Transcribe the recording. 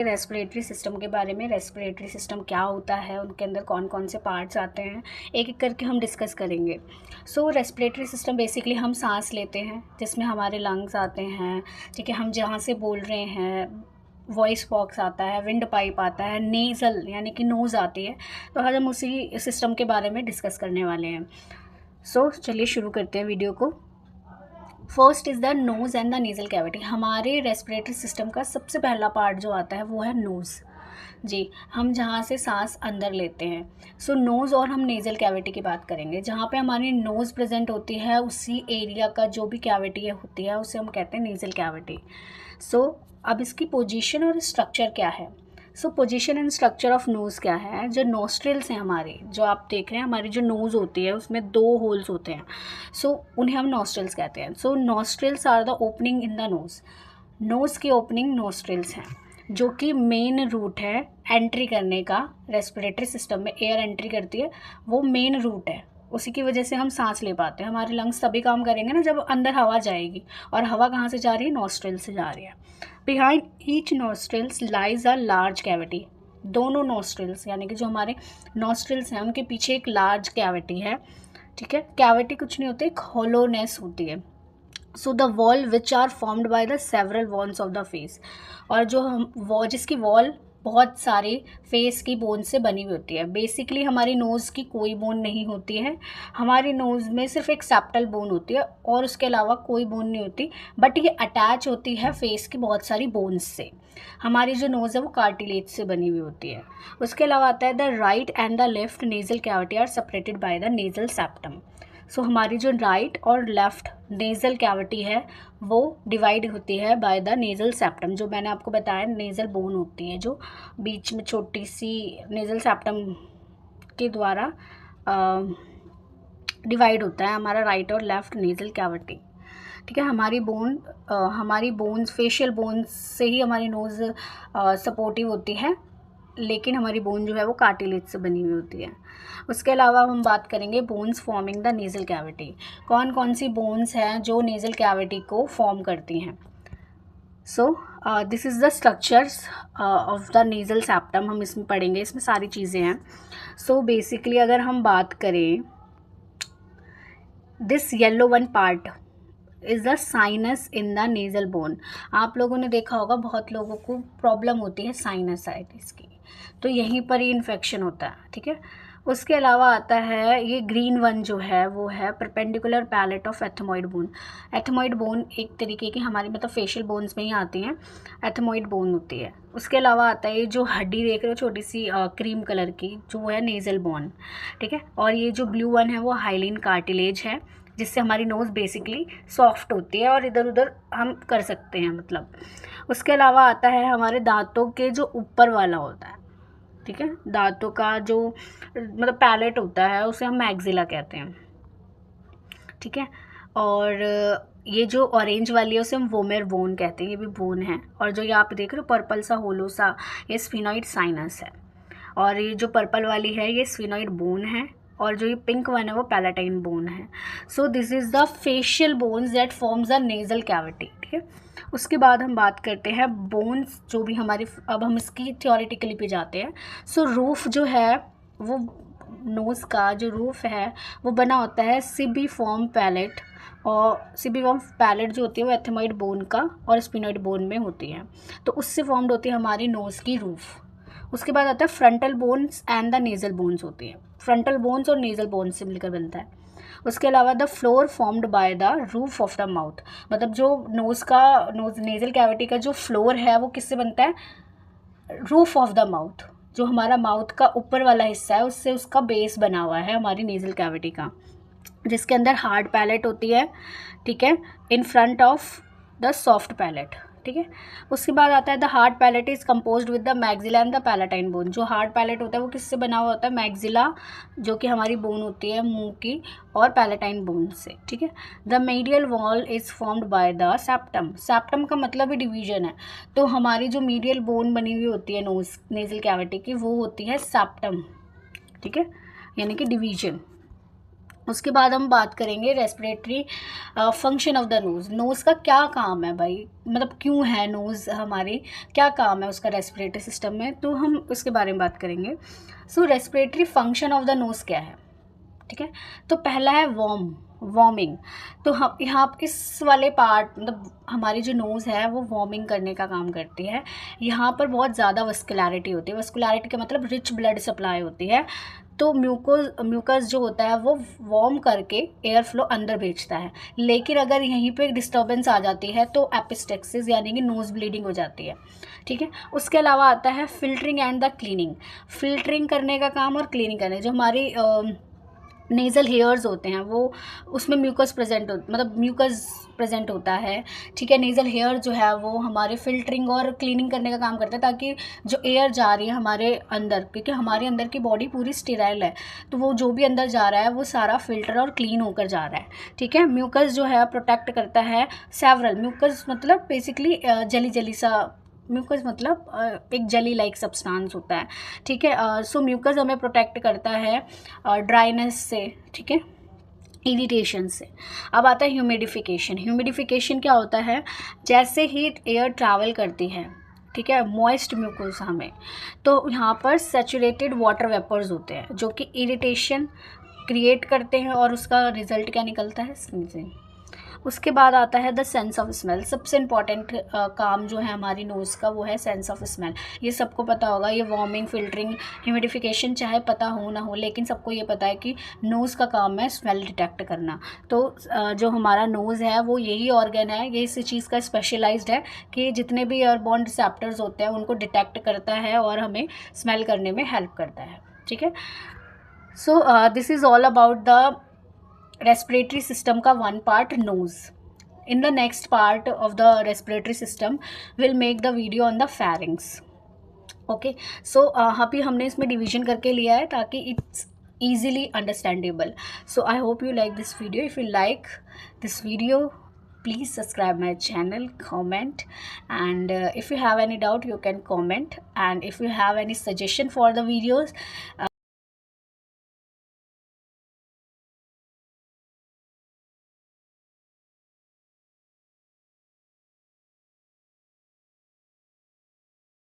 Respiratory system के बारे में, रेस्पिरेटरी सिस्टम क्या होता है, उनके अंदर कौन कौन से पार्ट्स आते हैं, एक एक करके हम डिस्कस करेंगे। सो रेस्पिरेटरी सिस्टम बेसिकली हम सांस लेते हैं जिसमें हमारे लंग्स आते हैं, ठीक है। हम जहाँ से बोल रहे हैं वॉइस बॉक्स आता है, विंड पाइप आता है, नेज़ल यानी कि नोज़ आती है। तो आज हम उसी सिस्टम के बारे में डिस्कस करने वाले हैं। सो चलिए शुरू करते हैं वीडियो को। First is the nose and the nasal cavity. हमारे रेस्पिरेटरी सिस्टम का सबसे पहला पार्ट जो आता है वो है नोज़। जी, हम जहाँ से सांस अंदर लेते हैं। सो नोज़ और हम नेज़ल कैविटी की बात करेंगे। जहाँ पे हमारी नोज़ प्रेजेंट होती है उसी एरिया का जो भी कैविटी होती है उसे हम कहते हैं नेज़ल कैविटी। सो अब इसकी पोजीशन और स्ट्रक्चर क्या है। So position and structure of nose क्या है। जो नोस्ट्रिल्स हैं हमारे, जो आप देख रहे हैं हमारी जो नोज़ होती है उसमें 2 होल्स होते हैं। सो उन्हें हम नोस्ट्रिल्स कहते हैं। So nostrils are the opening in the nose. Nose की ओपनिंग नोस्ट्रिल्स हैं, जो कि मेन रूट है एंट्री करने का। रेस्पिरेटरी सिस्टम में एयर एंट्री करती है, वो मेन रूट है। उसी की वजह से हम सांस ले पाते हैं। हमारे लंग्स तभी काम करेंगे ना जब अंदर हवा जाएगी, और हवा कहाँ से जा रही है, नोस्ट्रिल से जा रही है। Behind each nostrils lies a large cavity. दोनों नोस्ट्रिल्स यानी कि जो हमारे नोस्ट्रिल्स हैं उनके पीछे एक लार्ज कैविटी है, ठीक है। कैविटी कुछ नहीं होती, एक होलोनेस होती है। So the wall which are formed by the several walls of the face. और जो हम जिसकी वॉल बहुत सारे फेस की बोन से बनी हुई होती है। बेसिकली हमारी नोज़ की कोई बोन नहीं होती है। हमारी नोज़ में सिर्फ एक सेप्टल बोन होती है और उसके अलावा कोई बोन नहीं होती, बट ये अटैच होती है फेस की बहुत सारी बोन्स से। हमारी जो नोज़ है वो कार्टिलेज से बनी हुई होती है। उसके अलावा आता है the right and the left nasal cavity are separated by the nasal septum. So हमारी जो राइट और लेफ़्ट नेज़ल कैविटी है वो डिवाइड होती है बाय द नेज़ल सेप्टम। जो मैंने आपको बताया नेज़ल बोन होती है जो बीच में छोटी सी नेज़ल सेप्टम के द्वारा डिवाइड होता है हमारा राइट और लेफ़्ट नेज़ल कैविटी, ठीक है। हमारी बोन्स, फेशियल बोन्स से ही हमारी नोज़ सपोर्टिव होती है, लेकिन हमारी बोन जो है वो कार्टिलेज से बनी हुई होती है। उसके अलावा हम बात करेंगे bones forming the nasal cavity. कौन कौन सी बोन्स हैं जो नेज़ल कैविटी को फॉर्म करती हैं। So this is the structures of the nasal septum. हम इसमें पढ़ेंगे, इसमें सारी चीज़ें हैं। सो बेसिकली अगर हम बात करें, this yellow one part is the sinus in the nasal bone. आप लोगों ने देखा होगा बहुत लोगों को प्रॉब्लम होती है साइनसाइटिस की, तो यहीं पर ही इन्फेक्शन होता है, ठीक है। उसके अलावा आता है ये ग्रीन वन जो है वो है perpendicular palate of ethmoid bone. Ethmoid bone एक तरीके की हमारी मतलब फेशियल बोन्स में ही आती हैं, एथमॉइड बोन होती है। उसके अलावा आता है ये जो हड्डी देख रहे हो छोटी सी क्रीम कलर की, जो है नेज़ल बोन, ठीक है। और ये जो ब्लू वन है वो हाइलिन कार्टिलेज है, जिससे हमारी नोज़ बेसिकली सॉफ्ट होती है और इधर उधर हम कर सकते हैं मतलब। उसके अलावा आता है हमारे दांतों के जो ऊपर वाला होता है, ठीक है। दांतों का जो मतलब पैलेट होता है उसे हम मैक्सिला कहते हैं, ठीक है। और ये जो ऑरेंज वाली है उसे हम वोमेर बोन कहते हैं, ये भी बोन है। और जो ये आप देख रहे हो पर्पल सा होलो सा, ये स्फिनॉइड साइनस है। और ये जो पर्पल वाली है ये स्फिनॉइड बोन है, और जो ये पिंक वन है वो पैलेटाइन बोन है। So this is the facial bones that forms the nasal cavity, ठीक है। उसके बाद हम बात करते हैं बोन्स जो भी हमारी, अब हम इसकी थियोरेटिकली पे जाते हैं। सो रूफ जो है वो नोज़ का जो रूफ है वो बना होता है सिबिफॉर्म पैलेट, और सिबिफॉर्म पैलेट जो होती है वो एथमॉइड बोन का और स्पिनॉइड बोन में होती है, तो उससे फॉर्म्ड होती है हमारी नोज़ की रूफ। उसके बाद आता है frontal bones and the nasal bones होती है। फ्रंटल बोन्स और नेज़ल बोन्स से मिलकर बनता है। उसके अलावा the floor formed by the roof of the mouth, मतलब जो नोज़ नेज़ल कैविटी का जो फ्लोर है वो किससे बनता है, रूफ ऑफ द माउथ। जो हमारा माउथ का ऊपर वाला हिस्सा है उससे उसका बेस बना हुआ है हमारी नेज़ल कैविटी का, जिसके अंदर हार्ड पैलेट होती है, ठीक है, in front of the soft palate, ठीक है। उसके बाद आता है the hard palate is composed with the maxilla and the palatine bone. जो हार्ड पैलेट होता है वो किससे बना हुआ होता है, मैक्सिला जो कि हमारी बोन होती है मुंह की, और पैलेटाइन बोन से, ठीक है। The medial wall is formed by the septum. Septum का मतलब ही डिवीजन है, तो हमारी जो मीडियल बोन बनी हुई होती है नेज़ल कैविटी की वो होती है सेप्टम, ठीक है, यानी कि डिवीजन। उसके बाद हम बात करेंगे respiratory function of the nose. Nose का क्या काम है भाई, मतलब क्यों है नोज़ हमारी, क्या काम है उसका रेस्पिरेटरी सिस्टम में, तो हम उसके बारे में बात करेंगे। So respiratory function of the nose क्या है, ठीक है। तो पहला है वार्मिंग। तो हम यहाँ इस वाले पार्ट, मतलब हमारी जो नोज़ है वो वार्मिंग करने का काम करती है। यहाँ पर बहुत ज़्यादा वस्कुलैरिटी होती है। वस्कुलैरिटी का मतलब रिच ब्लड सप्लाई होती है। तो म्यूकस जो होता है वो वार्म करके एयर फ्लो अंदर भेजता है। लेकिन अगर यहीं पे डिस्टर्बेंस आ जाती है तो एपिस्टेक्सिस यानी कि नोज़ ब्लीडिंग हो जाती है, ठीक है। उसके अलावा आता है filtering and the cleaning. Filtering करने का काम और क्लीनिंग करने, जो हमारी नेज़ल हेयर्स होते हैं वो उसमें म्यूकस प्रेजेंट होता है, ठीक है। नेज़ल हेयर जो है वो हमारे फिल्टरिंग और क्लीनिंग करने का काम करता है, ताकि जो एयर जा रही है हमारे अंदर, क्योंकि हमारे अंदर की बॉडी पूरी स्टेराइल है, तो वो जो भी अंदर जा रहा है वो सारा फिल्टर और क्लीन होकर जा रहा है, ठीक है। म्यूकस जो है प्रोटेक्ट करता है सेवरल, म्यूकस मतलब बेसिकली जली जली सा, म्यूकस मतलब एक जेली लाइक सब्सटेंस होता है, ठीक है। सो म्यूकस हमें प्रोटेक्ट करता है ड्राइनेस से, ठीक है, इरिटेशन से। अब आता है ह्यूमिडिफिकेशन। ह्यूमिडिफिकेशन क्या होता है, जैसे ही एयर ट्रैवल करती है, ठीक है, मॉइस्ट म्यूकोसा में, तो यहाँ पर सैचुरेटेड वाटर वेपर्स होते हैं जो कि इरिटेशन क्रिएट करते हैं, और उसका रिजल्ट क्या निकलता है, स्नीजिंग। उसके बाद आता है द सेंस ऑफ स्मेल। सबसे इम्पॉर्टेंट काम जो है हमारी नोज़ का वो है सेंस ऑफ स्मेल। ये सबको पता होगा, ये वार्मिंग, फिल्टरिंग, ह्यूमिडिफिकेशन चाहे पता हो ना हो, लेकिन सबको ये पता है कि नोज़ का काम है स्मेल डिटेक्ट करना। तो जो हमारा नोज़ है वो यही ऑर्गन है, ये इस चीज़ का स्पेशलाइज्ड है कि जितने भी एयरबॉर्न रिसेप्टर्स होते हैं उनको डिटेक्ट करता है और हमें स्मेल करने में हेल्प करता है, ठीक है। So this is all about the respiratory system का one part nose. In the next part of the respiratory system we'll make the video on the pharynx. Okay, so अभी हमने इसमें डिवीजन करके लिया है ताकि it's easily understandable. So I hope you like this video. If you like this video, please subscribe my channel, comment, and if you have any doubt you can comment, and if you have any suggestion for the videos